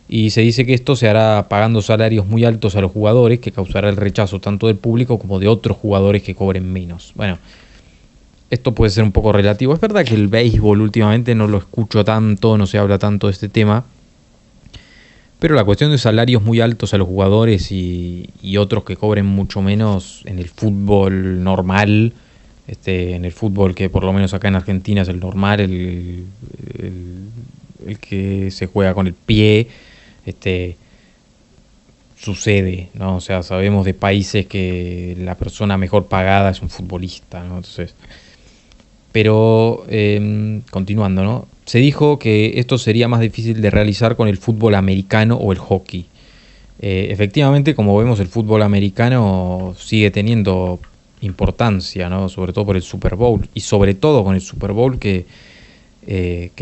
y se dice que esto se hará pagando salarios muy altos a los jugadores, que causará el rechazo tanto del público como de otros jugadores que cobren menos. Bueno, esto puede ser un poco relativo. Es verdad que el béisbol últimamente no lo escucho tanto, no se habla tanto de este tema, pero la cuestión de salarios muy altos a los jugadores y otros que cobren mucho menos en el fútbol normal, en el fútbol que por lo menos acá en Argentina es el normal, el que se juega con el pie, sucede, ¿no? O sea, sabemos de países que la persona mejor pagada es un futbolista, ¿no? Entonces, pero continuando, ¿no? Se dijo que esto sería más difícil de realizar con el fútbol americano o el hockey. Efectivamente, como vemos, el fútbol americano sigue teniendo importancia, ¿no? Sobre todo por el Super Bowl, y sobre todo con el Super Bowl que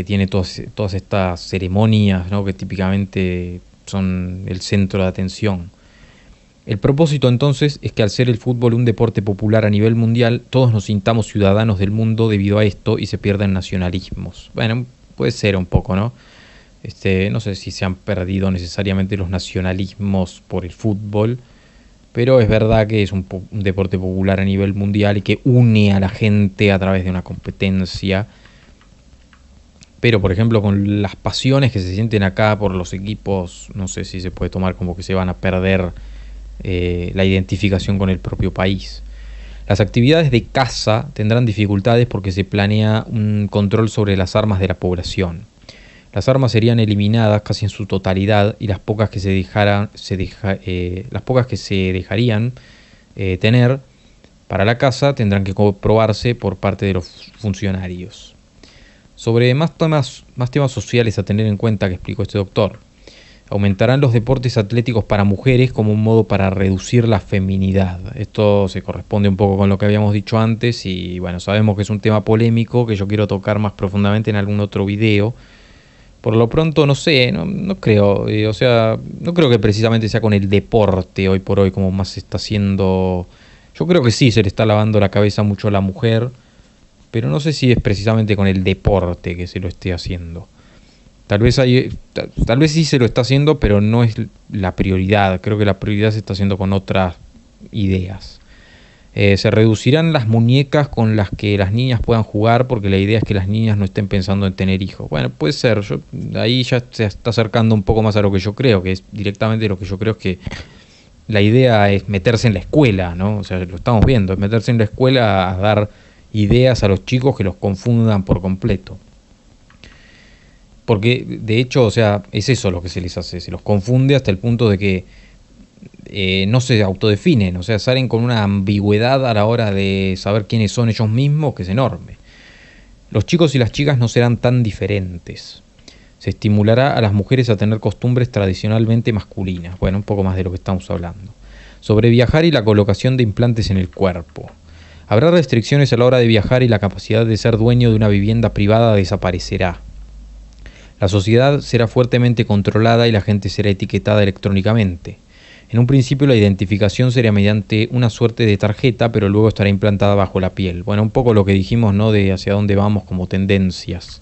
tiene todas estas ceremonias, ¿no? Que típicamente son el centro de atención. El propósito entonces es que al ser el fútbol un deporte popular a nivel mundial, todos nos sintamos ciudadanos del mundo debido a esto y se pierdan nacionalismos. Bueno, puede ser un poco, ¿no? No sé si se han perdido necesariamente los nacionalismos por el fútbol, pero es verdad que es un deporte popular a nivel mundial y que une a la gente a través de una competencia. Pero, por ejemplo, con las pasiones que se sienten acá por los equipos, no sé si se puede tomar como que se van a perder la identificación con el propio país. Las actividades de caza tendrán dificultades porque se planea un control sobre las armas de la población. Las armas serían eliminadas casi en su totalidad y las pocas que se dejarían tener para la caza tendrán que comprobarse por parte de los funcionarios. Sobre más temas sociales a tener en cuenta que explicó este doctor. Aumentarán los deportes atléticos para mujeres como un modo para reducir la feminidad. Esto se corresponde un poco con lo que habíamos dicho antes y bueno, sabemos que es un tema polémico que yo quiero tocar más profundamente en algún otro video. Por lo pronto no sé, no creo, no creo que precisamente sea con el deporte hoy por hoy como más se está haciendo. Yo creo que sí se le está lavando la cabeza mucho a la mujer, pero no sé si es precisamente con el deporte que se lo esté haciendo. Tal vez sí se lo está haciendo, pero no es la prioridad. Creo que la prioridad se está haciendo con otras ideas. Se reducirán las muñecas con las que las niñas puedan jugar, porque la idea es que las niñas no estén pensando en tener hijos. Bueno, puede ser. Ahí ya se está acercando un poco más a lo que yo creo, que es directamente lo que yo creo es que la idea es meterse en la escuela, ¿no? O sea, lo estamos viendo, es meterse en la escuela a dar ideas a los chicos que los confundan por completo. Porque de hecho, o sea, es eso lo que se les hace, se los confunde hasta el punto de que no se autodefinen, o sea, salen con una ambigüedad a la hora de saber quiénes son ellos mismos que es enorme. Los chicos y las chicas no serán tan diferentes. Se estimulará a las mujeres a tener costumbres tradicionalmente masculinas. Bueno, un poco más de lo que estamos hablando. Sobre viajar y la colocación de implantes en el cuerpo. Habrá restricciones a la hora de viajar y la capacidad de ser dueño de una vivienda privada desaparecerá. La sociedad será fuertemente controlada y la gente será etiquetada electrónicamente. En un principio la identificación sería mediante una suerte de tarjeta, pero luego estará implantada bajo la piel. Bueno, un poco lo que dijimos, ¿no? De hacia dónde vamos como tendencias.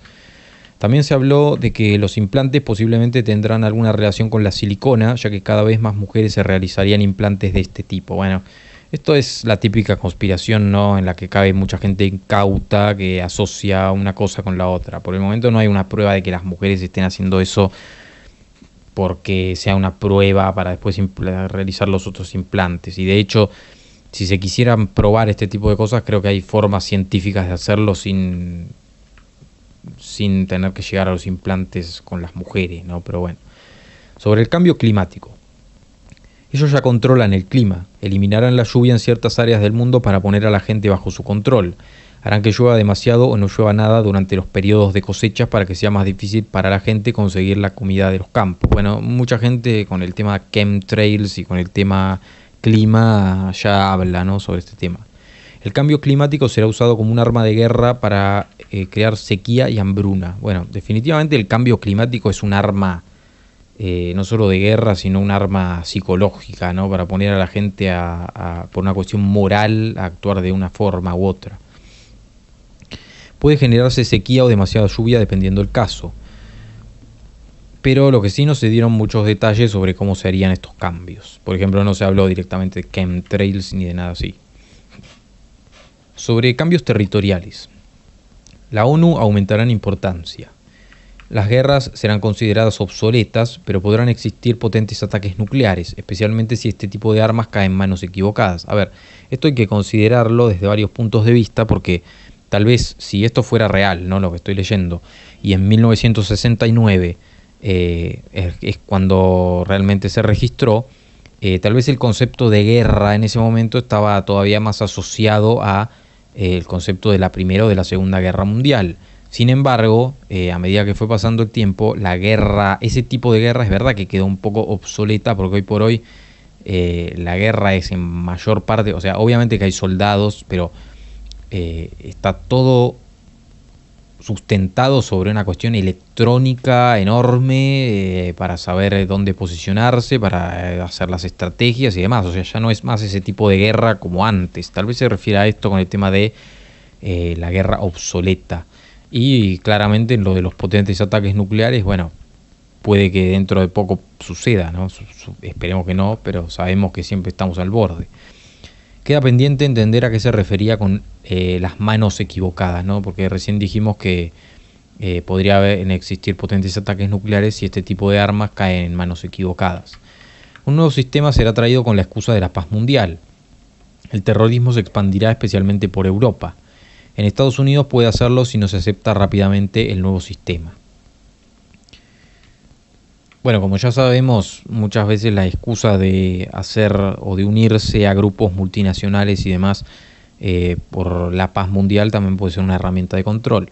También se habló de que los implantes posiblemente tendrán alguna relación con la silicona, ya que cada vez más mujeres se realizarían implantes de este tipo. Bueno, esto es la típica conspiración, ¿no? En la que cabe mucha gente incauta que asocia una cosa con la otra. Por el momento no hay una prueba de que las mujeres estén haciendo eso porque sea una prueba para después realizar los otros implantes. Y de hecho, si se quisieran probar este tipo de cosas, creo que hay formas científicas de hacerlo sin tener que llegar a los implantes con las mujeres, ¿no? Pero bueno. Sobre el cambio climático. Ellos ya controlan el clima, eliminarán la lluvia en ciertas áreas del mundo para poner a la gente bajo su control. Harán que llueva demasiado o no llueva nada durante los periodos de cosechas para que sea más difícil para la gente conseguir la comida de los campos. Bueno, mucha gente con el tema chemtrails y con el tema clima ya habla, ¿no? Sobre este tema. El cambio climático será usado como un arma de guerra para crear sequía y hambruna. Bueno, definitivamente el cambio climático es un arma no solo de guerra, sino un arma psicológica, ¿no? Para poner a la gente por una cuestión moral a actuar de una forma u otra. Puede generarse sequía o demasiada lluvia dependiendo del caso. Pero lo que sí no se dieron muchos detalles sobre cómo se harían estos cambios. Por ejemplo, no se habló directamente de chemtrails ni de nada así. Sobre cambios territoriales. La ONU aumentará en importancia. Las guerras serán consideradas obsoletas, pero podrán existir potentes ataques nucleares, especialmente si este tipo de armas cae en manos equivocadas. A ver, esto hay que considerarlo desde varios puntos de vista, porque tal vez si esto fuera real, ¿no? Lo que estoy leyendo, y en 1969 es cuando realmente se registró, tal vez el concepto de guerra en ese momento estaba todavía más asociado a el concepto de la Primera o de la Segunda Guerra Mundial. Sin embargo, a medida que fue pasando el tiempo, la guerra, ese tipo de guerra es verdad que quedó un poco obsoleta, porque hoy por hoy la guerra es en mayor parte, o sea, obviamente que hay soldados, pero está todo sustentado sobre una cuestión electrónica enorme para saber dónde posicionarse, para hacer las estrategias y demás. O sea, ya no es más ese tipo de guerra como antes. Tal vez se refiere a esto con el tema de la guerra obsoleta. Y claramente en lo de los potentes ataques nucleares, bueno, puede que dentro de poco suceda, ¿no? Esperemos que no, pero sabemos que siempre estamos al borde. Queda pendiente entender a qué se refería con las manos equivocadas, ¿no? Porque recién dijimos que podría existir potentes ataques nucleares si este tipo de armas caen en manos equivocadas. Un nuevo sistema será traído con la excusa de la paz mundial. El terrorismo se expandirá especialmente por Europa. En Estados Unidos puede hacerlo si no se acepta rápidamente el nuevo sistema. Bueno, como ya sabemos, muchas veces la excusa de hacer o de unirse a grupos multinacionales y demás por la paz mundial también puede ser una herramienta de control.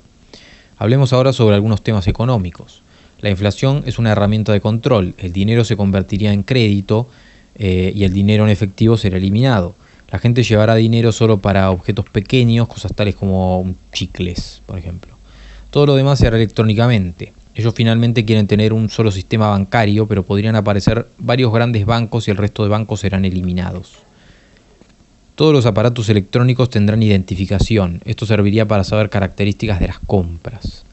Hablemos ahora sobre algunos temas económicos. La inflación es una herramienta de control. El dinero se convertiría en crédito y el dinero en efectivo será eliminado. La gente llevará dinero solo para objetos pequeños, cosas tales como chicles, por ejemplo. Todo lo demás se hará electrónicamente. Ellos finalmente quieren tener un solo sistema bancario, pero podrían aparecer varios grandes bancos y el resto de bancos serán eliminados. Todos los aparatos electrónicos tendrán identificación. Esto serviría para saber características de las compras.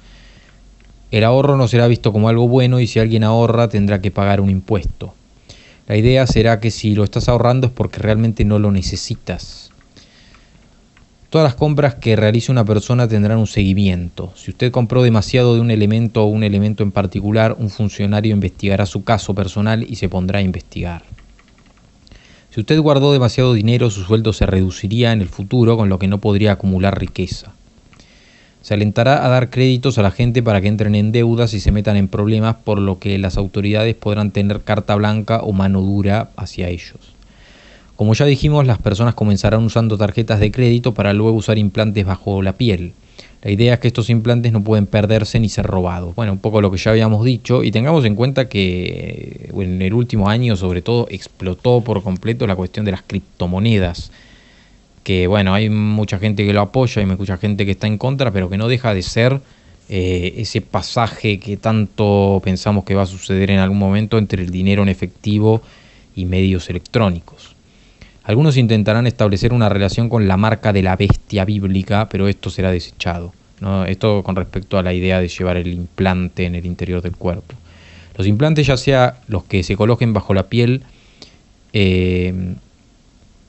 El ahorro no será visto como algo bueno y si alguien ahorra tendrá que pagar un impuesto. La idea será que si lo estás ahorrando es porque realmente no lo necesitas. Todas las compras que realice una persona tendrán un seguimiento. Si usted compró demasiado de un elemento o un elemento en particular, un funcionario investigará su caso personal y se pondrá a investigar. Si usted guardó demasiado dinero, su sueldo se reduciría en el futuro, con lo que no podría acumular riqueza. Se alentará a dar créditos a la gente para que entren en deudas y se metan en problemas, por lo que las autoridades podrán tener carta blanca o mano dura hacia ellos. Como ya dijimos, las personas comenzarán usando tarjetas de crédito para luego usar implantes bajo la piel. La idea es que estos implantes no pueden perderse ni ser robados. Bueno, un poco lo que ya habíamos dicho, y tengamos en cuenta que en el último año sobre todo explotó por completo la cuestión de las criptomonedas. Que bueno, hay mucha gente que lo apoya y mucha gente que está en contra, pero que no deja de ser ese pasaje que tanto pensamos que va a suceder en algún momento entre el dinero en efectivo y medios electrónicos. Algunos intentarán establecer una relación con la marca de la bestia bíblica, pero esto será desechado, ¿no? Esto con respecto a la idea de llevar el implante en el interior del cuerpo. Los implantes, ya sea los que se coloquen bajo la piel,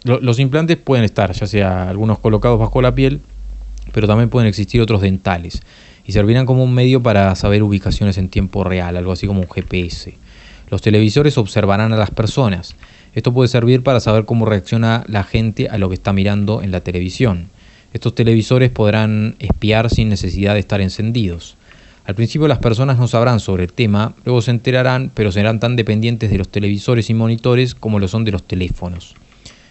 los implantes pueden estar, ya sea algunos colocados bajo la piel, pero también pueden existir otros dentales, y servirán como un medio para saber ubicaciones en tiempo real, algo así como un GPS. Los televisores observarán a las personas. Esto puede servir para saber cómo reacciona la gente a lo que está mirando en la televisión. Estos televisores podrán espiar sin necesidad de estar encendidos. Al principio las personas no sabrán sobre el tema, luego se enterarán, pero serán tan dependientes de los televisores y monitores como lo son de los teléfonos.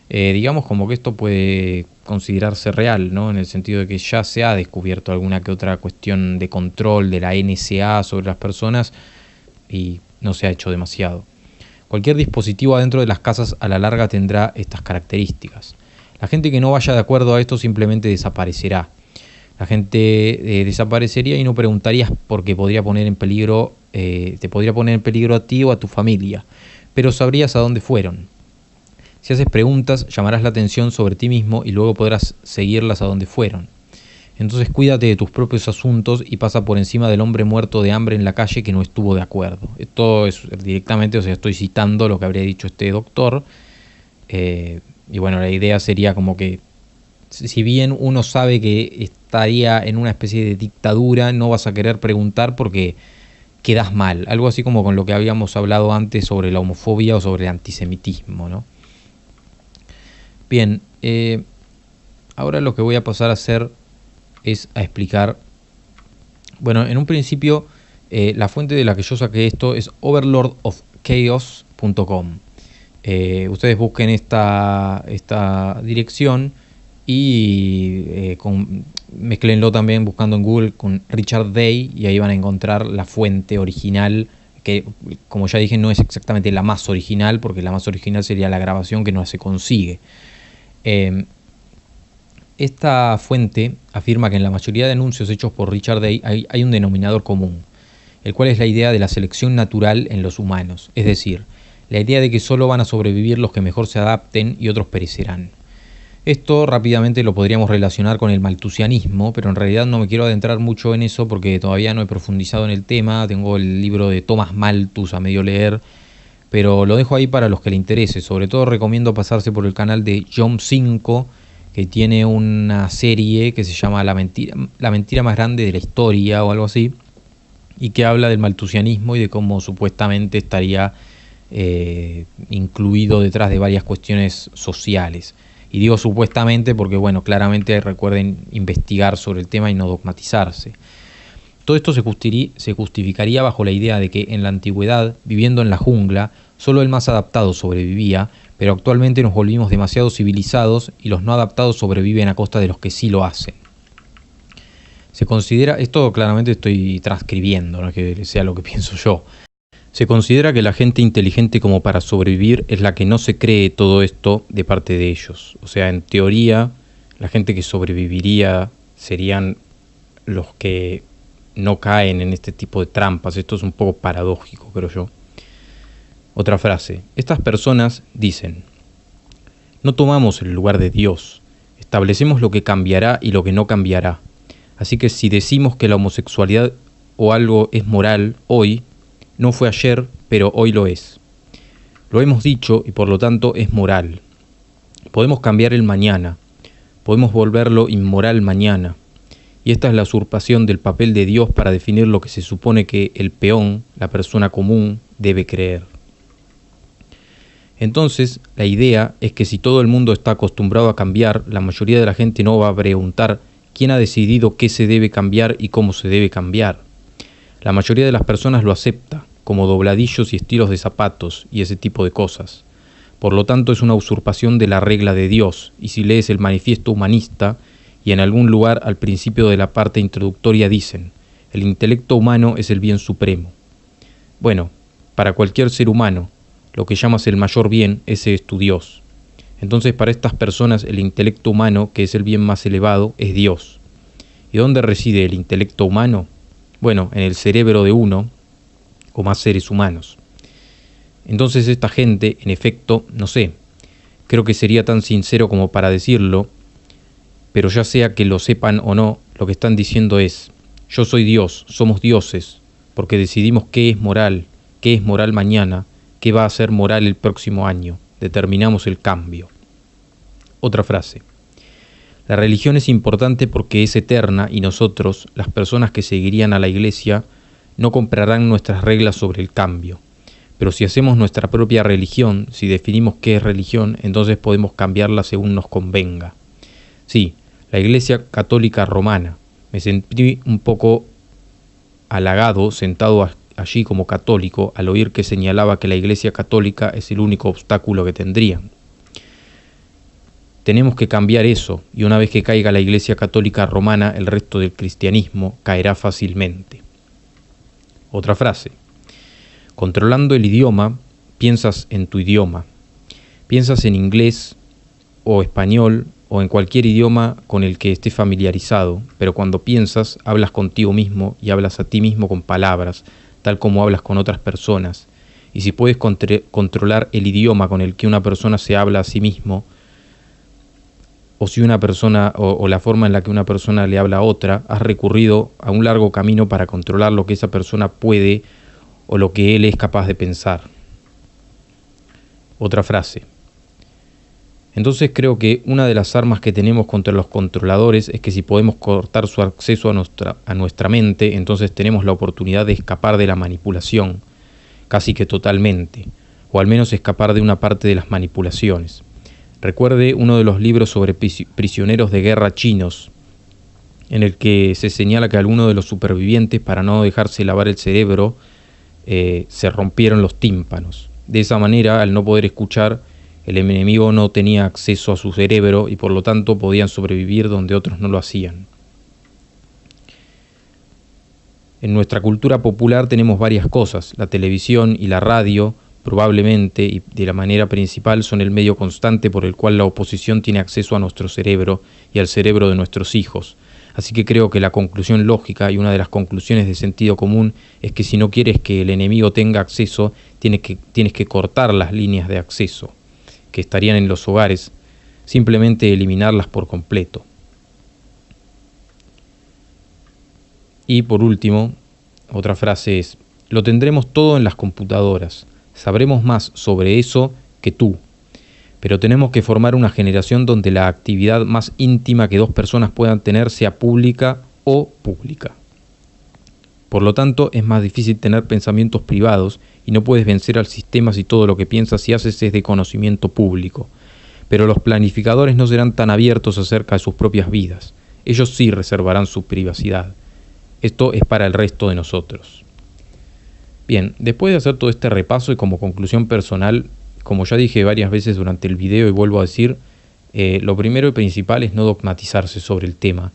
Digamos como que esto puede considerarse real, ¿no? En el sentido de que ya se ha descubierto alguna que otra cuestión de control de la NSA sobre las personas y no se ha hecho demasiado. Cualquier dispositivo adentro de las casas a la larga tendrá estas características. La gente que no vaya de acuerdo a esto simplemente desaparecerá. La gente desaparecería y no preguntarías porque podría poner en peligro, te podría poner en peligro a ti o a tu familia, pero sabrías a dónde fueron. Si haces preguntas, llamarás la atención sobre ti mismo y luego podrás seguirlas a donde fueron. Entonces cuídate de tus propios asuntos y pasa por encima del hombre muerto de hambre en la calle que no estuvo de acuerdo. Esto es directamente, o sea, estoy citando lo que habría dicho este doctor. Y bueno, la idea sería como que, si bien uno sabe que estaría en una especie de dictadura, no vas a querer preguntar porque quedas mal. Algo así como con lo que habíamos hablado antes sobre la homofobia o sobre el antisemitismo, ¿no? Bien, ahora lo que voy a pasar a hacer es a explicar. Bueno, en un principio la fuente de la que yo saqué esto es overlordofchaos.com. Ustedes busquen esta dirección y mezclenlo también buscando en Google con Richard Day y ahí van a encontrar la fuente original, que como ya dije no es exactamente la más original, porque la más original sería la grabación que no se consigue. Esta fuente afirma que en la mayoría de anuncios hechos por Richard Day hay un denominador común, el cual es la idea de la selección natural en los humanos, es decir, la idea de que solo van a sobrevivir los que mejor se adapten y otros perecerán. Esto rápidamente lo podríamos relacionar con el maltusianismo, pero en realidad no me quiero adentrar mucho en eso porque todavía no he profundizado en el tema. Tengo el libro de Thomas Malthus a medio leer, pero lo dejo ahí para los que le interese. Sobre todo recomiendo pasarse por el canal de John 5, que tiene una serie que se llama La mentira más grande de la historia o algo así, y que habla del maltusianismo y de cómo supuestamente estaría incluido detrás de varias cuestiones sociales. Y digo supuestamente porque, bueno, claramente recuerden investigar sobre el tema y no dogmatizarse. Todo esto se justificaría bajo la idea de que en la antigüedad, viviendo en la jungla, solo el más adaptado sobrevivía, pero actualmente nos volvimos demasiado civilizados y los no adaptados sobreviven a costa de los que sí lo hacen. Se considera, esto claramente estoy transcribiendo, no es que sea lo que pienso yo. Se considera que la gente inteligente como para sobrevivir es la que no se cree todo esto de parte de ellos. O sea, en teoría, la gente que sobreviviría serían los que no caen en este tipo de trampas. Esto es un poco paradójico, creo yo. Otra frase. Estas personas dicen: no tomamos el lugar de Dios, establecemos lo que cambiará y lo que no cambiará. Así que si decimos que la homosexualidad o algo es moral hoy, no fue ayer, pero hoy lo es. Lo hemos dicho y por lo tanto es moral. Podemos cambiar el mañana, podemos volverlo inmoral mañana. Y esta es la usurpación del papel de Dios para definir lo que se supone que el peón, la persona común, debe creer. Entonces, la idea es que si todo el mundo está acostumbrado a cambiar, la mayoría de la gente no va a preguntar quién ha decidido qué se debe cambiar y cómo se debe cambiar. La mayoría de las personas lo acepta, como dobladillos y estilos de zapatos y ese tipo de cosas. Por lo tanto, es una usurpación de la regla de Dios, y si lees el Manifiesto Humanista, y en algún lugar al principio de la parte introductoria dicen, el intelecto humano es el bien supremo. Bueno, para cualquier ser humano, lo que llamas el mayor bien, ese es tu Dios. Entonces para estas personas el intelecto humano, que es el bien más elevado, es Dios. ¿Y dónde reside el intelecto humano? Bueno, en el cerebro de uno o más seres humanos. Entonces esta gente, en efecto, no sé, creo que sería tan sincero como para decirlo, pero ya sea que lo sepan o no, lo que están diciendo es, yo soy Dios, somos dioses, porque decidimos qué es moral mañana, qué va a ser moral el próximo año, determinamos el cambio. Otra frase. La religión es importante porque es eterna y nosotros, las personas que seguirían a la iglesia, no comprarán nuestras reglas sobre el cambio. Pero si hacemos nuestra propia religión, si definimos qué es religión, entonces podemos cambiarla según nos convenga. Sí, la Iglesia Católica Romana. Me sentí un poco halagado sentado allí como católico al oír que señalaba que la Iglesia Católica es el único obstáculo que tendrían. Tenemos que cambiar eso, y una vez que caiga la Iglesia Católica Romana, el resto del cristianismo caerá fácilmente. Otra frase. Controlando el idioma, piensas en tu idioma. Piensas en inglés o español o en cualquier idioma con el que estés familiarizado, pero cuando piensas, hablas contigo mismo y hablas a ti mismo con palabras, tal como hablas con otras personas. Y si puedes controlar el idioma con el que una persona se habla a sí mismo, o si una persona o la forma en la que una persona le habla a otra, has recurrido a un largo camino para controlar lo que esa persona puede o lo que él es capaz de pensar. Otra frase. Entonces creo que una de las armas que tenemos contra los controladores es que si podemos cortar su acceso a nuestra mente, entonces tenemos la oportunidad de escapar de la manipulación, casi que totalmente, o al menos escapar de una parte de las manipulaciones. Recuerde uno de los libros sobre prisioneros de guerra chinos, en el que se señala que algunos de los supervivientes, para no dejarse lavar el cerebro, se rompieron los tímpanos. De esa manera, al no poder escuchar, el enemigo no tenía acceso a su cerebro y por lo tanto podían sobrevivir donde otros no lo hacían. En nuestra cultura popular tenemos varias cosas. La televisión y la radio, probablemente y de la manera principal, son el medio constante por el cual la oposición tiene acceso a nuestro cerebro y al cerebro de nuestros hijos. Así que creo que la conclusión lógica y una de las conclusiones de sentido común es que si no quieres que el enemigo tenga acceso, tienes que cortar las líneas de acceso que estarían en los hogares, simplemente eliminarlas por completo. Y por último, otra frase es, lo tendremos todo en las computadoras, sabremos más sobre eso que tú, pero tenemos que formar una generación donde la actividad más íntima que dos personas puedan tener sea pública o pública. Por lo tanto, es más difícil tener pensamientos privados y no puedes vencer al sistema si todo lo que piensas y haces es de conocimiento público. Pero los planificadores no serán tan abiertos acerca de sus propias vidas. Ellos sí reservarán su privacidad. Esto es para el resto de nosotros. Bien, después de hacer todo este repaso y como conclusión personal, como ya dije varias veces durante el video y vuelvo a decir, lo primero y principal es no dogmatizarse sobre el tema.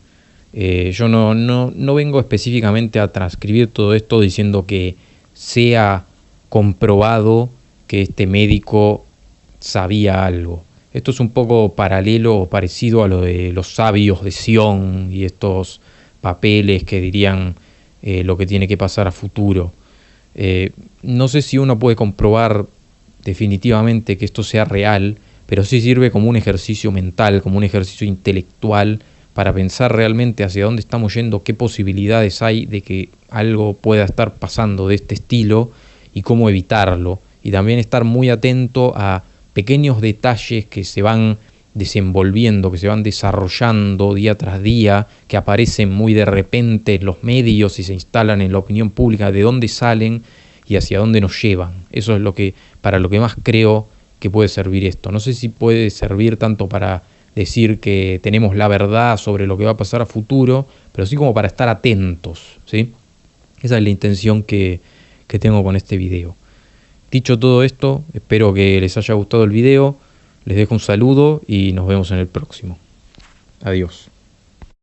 Yo no vengo específicamente a transcribir todo esto diciendo que sea comprobado que este médico sabía algo. Esto es un poco paralelo o parecido a lo de los sabios de Sion y estos papeles que dirían lo que tiene que pasar a futuro. No sé si uno puede comprobar definitivamente que esto sea real, pero sí sirve como un ejercicio mental, como un ejercicio intelectual para pensar realmente hacia dónde estamos yendo, qué posibilidades hay de que algo pueda estar pasando de este estilo y cómo evitarlo. Y también estar muy atento a pequeños detalles que se van desenvolviendo, que se van desarrollando día tras día, que aparecen muy de repente en los medios y se instalan en la opinión pública, de dónde salen y hacia dónde nos llevan. Eso es lo que, para lo que más creo que puede servir esto. No sé si puede servir tanto para decir que tenemos la verdad sobre lo que va a pasar a futuro, pero sí como para estar atentos, ¿sí? Esa es la intención que tengo con este video. Dicho todo esto, espero que les haya gustado el video, les dejo un saludo y nos vemos en el próximo. Adiós.